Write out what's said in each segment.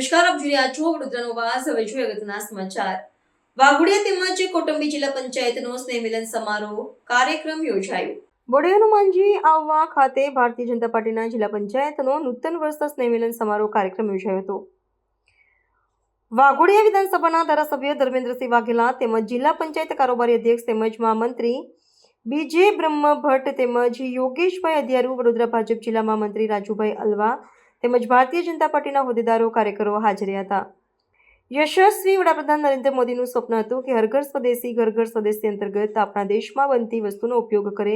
નમસ્કાર, આપ જોઈ રહ્યા છો વડોદરાનો વાસ. હવે જોઈએ અગત્યના સમાચાર. વાઘોડિયા તેમજ કોટંબી જિલ્લા પંચાયતનો સ્નેહ મિલન સમારોહ કાર્યક્રમ યોજાયો. બોડે હનુમાનજી આવવા ખાતે ભારતીય જનતા પાર્ટીના જિલ્લા પંચાયતનો નૂતન વર્ષ સ્નેહ મિલન સમારોહ કાર્યક્રમ યોજાયો હતો. વાઘોડિયા વિધાનસભાના ધારાસભ્ય ધર્મેન્દ્રસિંહ વાઘેલા તેમજ જિલ્લા પંચાયત કારોબારી અધ્યક્ષ તેમજ મહામંત્રી બીજે બ્રહ્મભટ્ટ તેમજ યોગેશભાઈ અધિયારુ, વડોદરા ભાજપ જિલ્લા મહામંત્રી રાજુભાઈ અલવા તેમજ ભારતીય જનતા પાર્ટીના હોદ્દેદારો, કાર્યકરો હાજર હતા. યશસ્વી વડાપ્રધાન નરેન્દ્ર મોદીનું સ્વપ્ન હતું કે હર ઘર સ્વદેશી, ઘર ઘર સ્વદેશી અંતર્ગત આપણા દેશમાં બનતી વસ્તુનો ઉપયોગ કરે,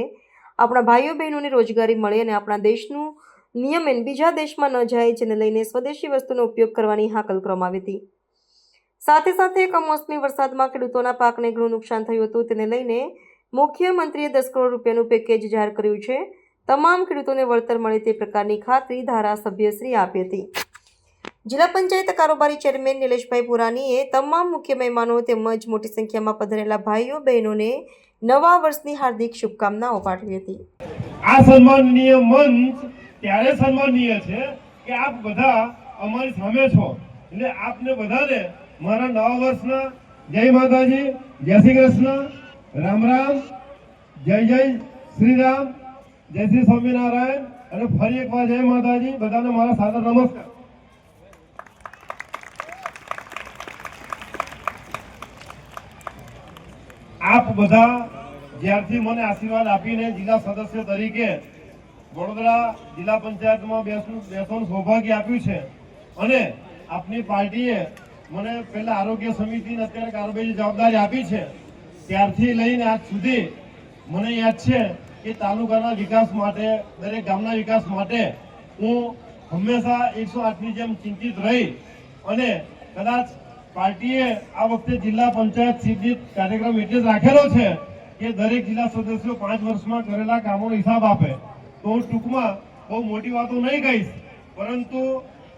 આપણા ભાઈઓ બહેનોને રોજગારી મળે અને આપણા દેશનું નિયમન બીજા દેશમાં ન જાય, જેને લઈને સ્વદેશી વસ્તુનો ઉપયોગ કરવાની હાકલ કરવામાં આવી હતી. સાથે સાથે કમોસમી વરસાદમાં ખેડૂતોના પાકને ઘણું નુકસાન થયું હતું, તેને લઈને મુખ્યમંત્રીએ 10 કરોડ રૂપિયાનું પેકેજ જાહેર કર્યું છે. તમામ ખેડૂતોને વળતર મળે તે પ્રકારની ખાતરી ધારાસભ્યશ્રીએ આપી હતી. જિલ્લા પંચાયત કારોબારી ચેરમેન નિલેશભાઈ પુરાણીએ તમામ મુખ્ય મહેમાનો તેમજ મોટી સંખ્યામાં પધારેલા ભાઈઓ બહેનોને નવા વર્ષની હાર્દિક શુભકામનાઓ પાઠવી હતી. આ સન્માનનીય મંચ ત્યારે સન્માનનીય છે કે આપ બધા અમારી સામે છો, એટલે આપને બધાને મારા નવા વર્ષના જય માતાજી, જય શ્રી કૃષ્ણ, રામ રામ, જય જય શ્રી રામ, જય શ્રી સ્વામિનારાયણ અને ફરી એકવાર જય માતાજી. બધાને મારા સાદર નમસ્કાર. આપ બધા જ્યારથી મને આશીર્વાદ આપીને જિલ્લા સદસ્ય તરીકે વડોદરા જિલ્લા પંચાયતમાં બેસવાનું સૌભાગ્ય આપ્યું છે અને આપની પાર્ટીએ મને પહેલા આરોગ્ય સમિતિને અત્યારે કારોબારી જવાબદારી આપી છે, ત્યારથી લઈને આજ સુધી મને યાદ છે કે તાલુકાના વિકાસ માટે, દરેક ગામના વિકાસ માટે હું હંમેશા 108ની જેમ ચિંતિત રહી અને કદાચ પાર્ટીએ આ વખતે જિલ્લા પંચાયત સિદ્ધિ કાર્યક્રમ એટલે જ રાખેલો છે કે દરેક જિલ્લા સદસ્યો 5 વર્ષમાં કરેલા કામોનો હિસાબ આપે. તો હું ટૂંકમાં બહુ મોટી વાતો નહીં કહીશ, પરંતુ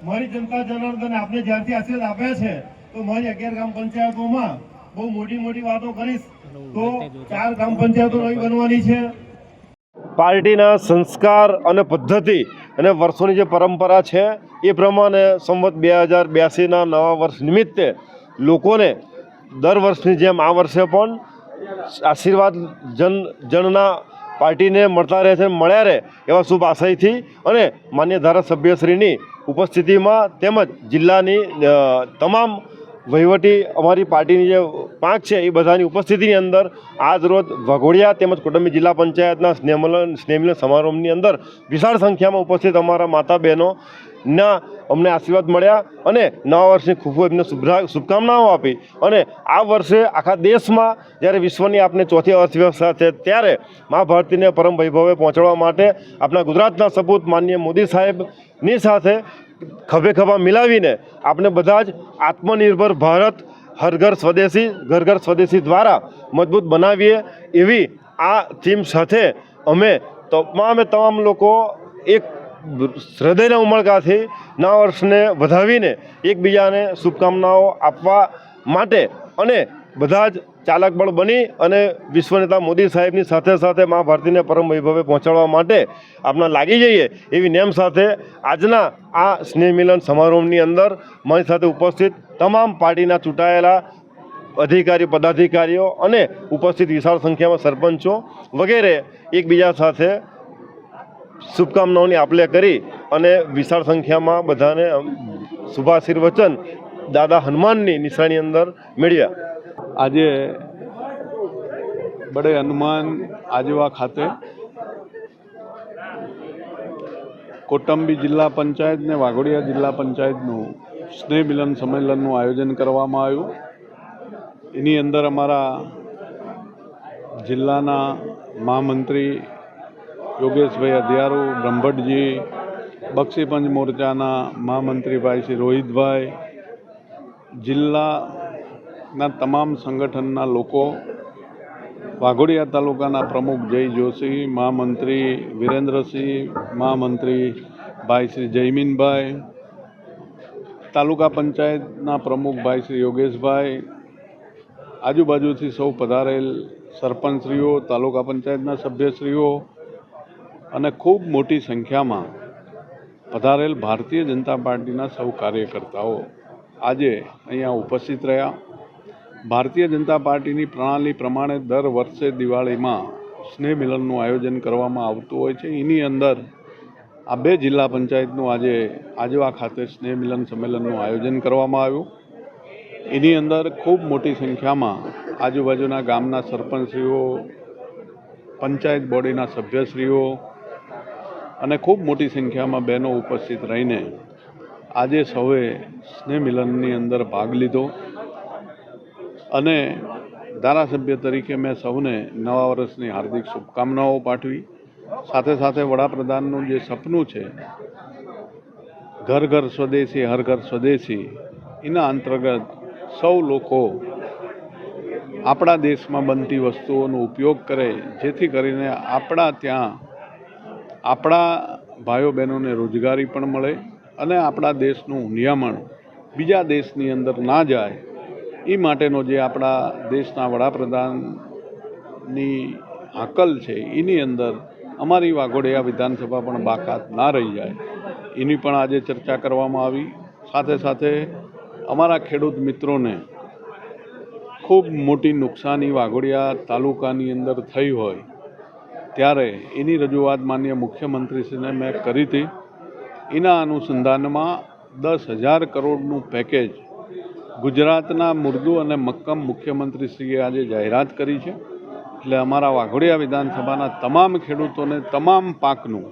મારી જનતા જનાર્દન આપને જ્યારથી આશીર્વાદ આપ્યા છે તો મારી 11 ગ્રામ પંચાયતોમાં બહુ મોટી વાતો કરીશ તો 4 ગ્રામ પંચાયતો નવી બનવાની છે. પાર્ટીના સંસ્કાર અને પદ્ધતિ અને વર્ષોની જે પરંપરા છે એ પ્રમાણે સંવત 2082ના નવા વર્ષ નિમિત્તે લોકોને દર વર્ષની જેમ આ વર્ષે પણ આશીર્વાદ જનના પાર્ટીને મળતા રહે છે, મળ્યા રહે એવા શુભ આશયથી અને માન્ય ધારાસભ્યશ્રીની ઉપસ્થિતિમાં તેમજ જિલ્લાની તમામ વહીવટી અમારી પાર્ટીની જે પાંખ છે એ બધાની ઉપસ્થિતિની અંદર આજ રોજ વાઘોડિયા તેમજ કોટંબી જિલ્લા પંચાયતના સ્નેહ મિલન સમારોહની અંદર વિશાળ સંખ્યામાં ઉપસ્થિત અમારા માતા બહેનોના અમને આશીર્વાદ મળ્યા અને નવા વર્ષની ખૂબ એમને શુભકામનાઓ આપી. અને આ વર્ષે આખા દેશમાં જ્યારે વિશ્વની આપને ચોથી અર્થવ્યવસ્થા છે ત્યારે મા ભારતીને પરમ વૈભવે પહોંચાડવા માટે આપણા ગુજરાતના સપૂત માનનીય મોદી સાહેબની સાથે ખભે ખભા મિલાવીને આપણે બધા જ આત્મનિર્ભર ભારત, હર ઘર સ્વદેશી, ઘર ઘર સ્વદેશી દ્વારા મજબૂત બનાવીએ એવી આ થીમ સાથે અમે તમામ લોકો એક હૃદયના ઉમળકાથી નવા વર્ષને વધાવીને એકબીજાને શુભકામનાઓ આપવા માટે અને બધા જ ચાલક બળ બની અને વિશ્વ નેતા મોદી સાહેબની સાથે સાથે મા ભારતીને પરમ વૈભવે પહોંચાડવા માટે આપણે લાગી જઈએ એવી નેમ સાથે આજના આ સ્નેહ મિલન સમારોહની અંદર મારી સાથે ઉપસ્થિત તમામ પાર્ટીના ચૂંટાયેલા અધિકારી, પદાધિકારીઓ અને ઉપસ્થિત વિશાળ સંખ્યામાં સરપંચો વગેરે એકબીજા સાથે શુભકામનાઓની આપ-લે કરી અને વિશાળ સંખ્યામાં બધાને શુભાશીર્વચન દાદા હનુમાનની નિશાની અંદર મેળવ્યા. આજે બડે હનુમાન આજવા ખાતે કોટંબી જિલ્લા પંચાયત ને વાઘોડિયા જિલ્લા પંચાયતનું સ્નેહ મિલન સંમેલનનું આયોજન કરવામાં આવ્યું. એની અંદર અમારા જિલ્લાના મહામંત્રી યોગેશભાઈ અધિયારુ, બ્રહ્મભટ્ટજી, બક્ષીપંચ મોરચાના મહામંત્રી ભાઈ શ્રી રોહિતભાઈ, જિલ્લાના તમામ સંગઠનના લોકો, વાઘોડિયા તાલુકાના પ્રમુખ જય જોશી, મહામંત્રી વિરેન્દ્રસિંહ, મહામંત્રી ભાઈ શ્રી જયમીનભાઈ, તાલુકા પંચાયતના પ્રમુખ ભાઈ શ્રી યોગેશભાઈ, આજુબાજુથી સૌ પધારેલ સરપંચશ્રીઓ, તાલુકા પંચાયતના સભ્યશ્રીઓ અને ખૂબ મોટી સંખ્યામાં પધારેલ ભારતીય જનતા પાર્ટીના સૌ કાર્યકર્તાઓ આજે અહીંયા ઉપસ્થિત રહ્યા. ભારતીય જનતા પાર્ટીની પ્રણાલી પ્રમાણે દર વર્ષે દિવાળીમાં સ્નેહ મિલનનું આયોજન કરવામાં આવતું હોય છે. એની અંદર આ 2 જિલ્લા પંચાયતનું આજે આજવા ખાતે સ્નેહ મિલન સંમેલનનું આયોજન કરવામાં આવ્યું. એની અંદર ખૂબ મોટી સંખ્યામાં આજુબાજુના ગામના સરપંચશ્રીઓ, પંચાયત બોડીના સભ્યશ્રીઓ અને ખૂબ મોટી સંખ્યામાં બહેનો ઉપસ્થિત રહીને આજે સૌએ સ્નેહ મિલનની અંદર ભાગ લીધો. અને ધારાસભ્ય તરીકે મેં સૌને નવા વર્ષની હાર્દિક શુભકામનાઓ પાઠવી. સાથે સાથે વડાપ્રધાનનું જે સપનું છે ઘર ઘર સ્વદેશી હર ઘર સ્વદેશી, એના અંતર્ગત સૌ લોકો આપણા દેશમાં બનતી વસ્તુઓનો ઉપયોગ કરે, જેથી કરીને આપણા ત્યાં આપણા ભાઈઓ બહેનોને રોજગારી પણ મળે અને આપણા દેશનું નિયમન બીજા દેશની અંદર ના જાય. એ માટેનો જે આપણા દેશના વડાપ્રધાનની હાકલ છે એની અંદર અમારી વાઘોડિયા વિધાનસભા પણ બાકાત ના રહી જાય, એની પણ આજે ચર્ચા કરવામાં આવી. સાથે સાથે અમારા ખેડૂત મિત્રોને ખૂબ મોટી નુકસાની વાઘોડિયા તાલુકાની અંદર થઈ હોય ત્યારે એની રજૂઆત માનનીય મુખ્યમંત્રીશ્રીને મેં કરી હતી. એના અનુસંધાનમાં 10,000 કરોડનું પેકેજ ગુજરાતના મુર્દુ અને મક્કમ મુખ્યમંત્રીશ્રીએ આજે જાહેરાત કરી છે. એટલે અમારા વાઘોડિયા વિધાનસભાના તમામ ખેડૂતોને તમામ પાકનું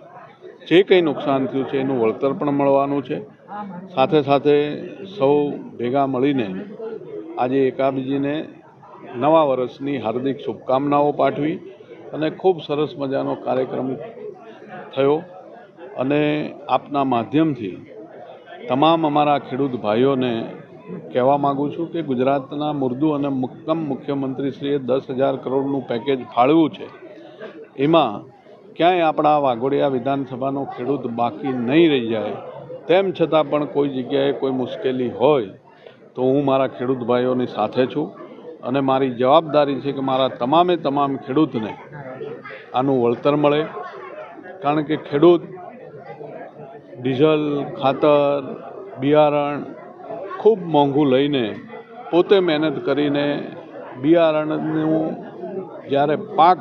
જે કંઈ નુકસાન થયું છે એનું વળતર પણ મળવાનું છે. સાથે સાથે સૌ ભેગા મળીને આજે એકાબીજીને નવા વર્ષની હાર્દિક શુભકામનાઓ પાઠવી અને ખૂબ સરસ મજાનો કાર્યક્રમ થયો. અને આપના માધ્યમથી તમામ અમારા ખેડૂત ભાઈઓને કહેવા માગું છું કે ગુજરાતના મુર્દુ અને મક્કમ મુખ્યમંત્રીશ્રીએ 10,000 કરોડનું પેકેજ ફાળવ્યું છે. એમાં ક્યાંય આપણા વાઘોડિયા વિધાનસભાનો ખેડૂત બાકી નહીં રહી જાય. તેમ છતાં પણ કોઈ જગ્યાએ કોઈ મુશ્કેલી હોય તો હું મારા ખેડૂત ભાઈઓની સાથે છું અને મારી જવાબદારી છે કે મારા તમામ ખેડૂતને આનું વળતર મળે. કારણ કે ખેડૂત ડીઝલ, ખાતર, બિયારણ ખૂબ મોંઘું લઈને પોતે મહેનત કરીને બિયારણનું જ્યારે પાક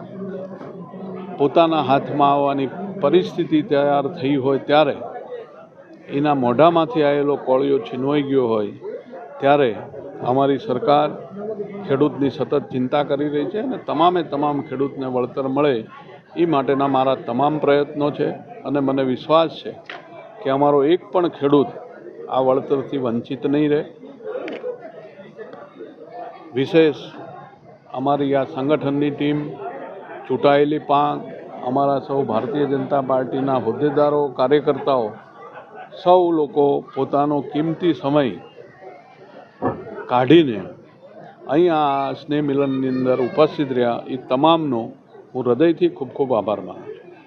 પોતાના હાથમાં આવવાની પરિસ્થિતિ તૈયાર થઈ હોય ત્યારે એના મોઢામાંથી આવેલો કોળિયો છીનવાઈ ગયો હોય ત્યારે અમારી સરકાર ખેડૂતની સતત ચિંતા કરી રહી છે અને તમામ ખેડૂતને વળતર મળે એ માટેના મારા તમામ પ્રયત્નો છે. અને મને વિશ્વાસ છે કે અમારો એક પણ ખેડૂત આ વળતરથી વંચિત નહીં રહે. વિશેષ અમારી આ સંગઠનની ટીમ, ચૂંટાયેલી પાંખ, અમારા સૌ ભારતીય જનતા પાર્ટીના હોદ્દેદારો, કાર્યકર્તાઓ સૌ લોકો પોતાનો કિંમતી સમય કાઢીને અહીંયા સ્નેહ મિલનની અંદર ઉપસ્થિત રહ્યા. એ તમામનો હું હૃદયથી ખૂબ આભાર માનું.